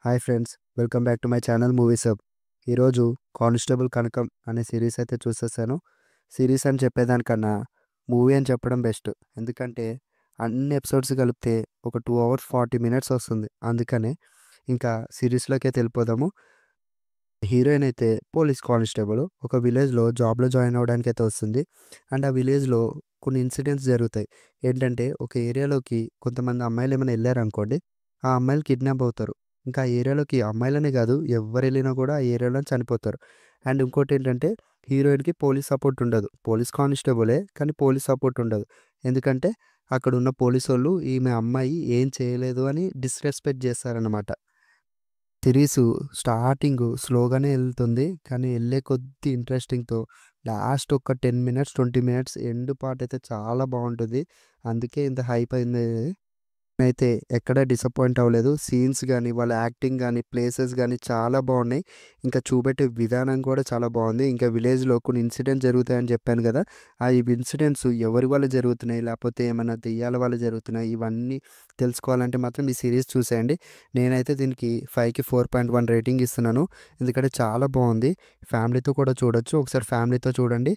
Hi friends, welcome back to my channel movies hub. ఈరోజు constable కనకం అనే series అయితే చూసేసాను. Series అని చెప్పేదానికన్నా మూవీ అని చెప్పడం బెస్ట్. ఎందుకంటే అన్ని ఎపిసోడ్స్ కలిపితే ఒక 2 అవర్స్ 40 మినిట్స్ వస్తుంది. అందుకనే ఇంకా సిరీస్లోకి అయితే వెళ్ళిపోదాము. హీరోయిన్ అయితే పోలీస్ కానిస్టేబుల్ ఒక విలేజ్లో జాబ్లో జాయిన్ అవ్వడానికి అయితే వస్తుంది. అండ్ ఆ విలేజ్లో కొన్ని ఇన్సిడెంట్స్ జరుగుతాయి. ఏంటంటే ఒక ఏరియాలోకి కొంతమంది అమ్మాయిలు ఏమైనా వెళ్ళారనుకోండి, ఆ అమ్మాయిలు కిడ్నాప్ అవుతారు. ఇంకా ఆ ఏరియాలోకి అమ్మాయిలనే కాదు, ఎవరు వెళ్ళినా కూడా ఆ ఏరియాలో చనిపోతారు. అండ్ ఇంకోటి ఏంటంటే హీరోయిన్కి పోలీస్ సపోర్ట్ ఉండదు. పోలీస్ కానిస్టేబులే కానీ పోలీస్ సపోర్ట్ ఉండదు. ఎందుకంటే అక్కడ ఉన్న పోలీసు వాళ్ళు ఈమె అమ్మాయి ఏం చేయలేదు అని డిస్రెస్పెక్ట్ చేస్తారనమాట. సిరీసు స్టార్టింగు స్లోగానే ఎళ్తుంది. కానీ ఎళ్ళే కొద్దీ ఇంట్రెస్టింగ్‌తో లాస్ట్ ఒక 10 మినిట్స్, 20 మినిట్స్ ఎండ్ పార్ట్ అయితే చాలా బావుంటది. అందుకే ఇంత హైప్ అయింది. నేనైతే ఎక్కడ డిసప్పాయింట్ అవ్వలేదు. సీన్స్ గాని, వాళ్ళ యాక్టింగ్ గాని, ప్లేసెస్ గాని చాలా బావున్నాయి. ఇంకా చూపెట్టే విధానం కూడా చాలా బావుంది. ఇంకా విలేజ్‌లో కొన్ని ఇన్సిడెంట్స్ జరుగుతాయని చెప్పాను గదా! ఆ ఇన్సిడెంట్స్ ఎవరి వల్ల జరుగుతున్నాయి, లేపోతే ఏమన్నా దెయ్యాల వల్ల జరుగుతున్నాయి, ఇవన్నీ తెలుసుకోవాలంటే మాత్రం ఈ సీరీస్ చూసేయండి. నేనైతే దీనికి 5కి 4.1 రేటింగ్ ఇస్తున్నాను. ఎందుకంటే చాలా బావుంది. ఫ్యామిలీతో కూడా చూడొచ్చు. ఒకసారి ఫ్యామిలీతో చూడండి.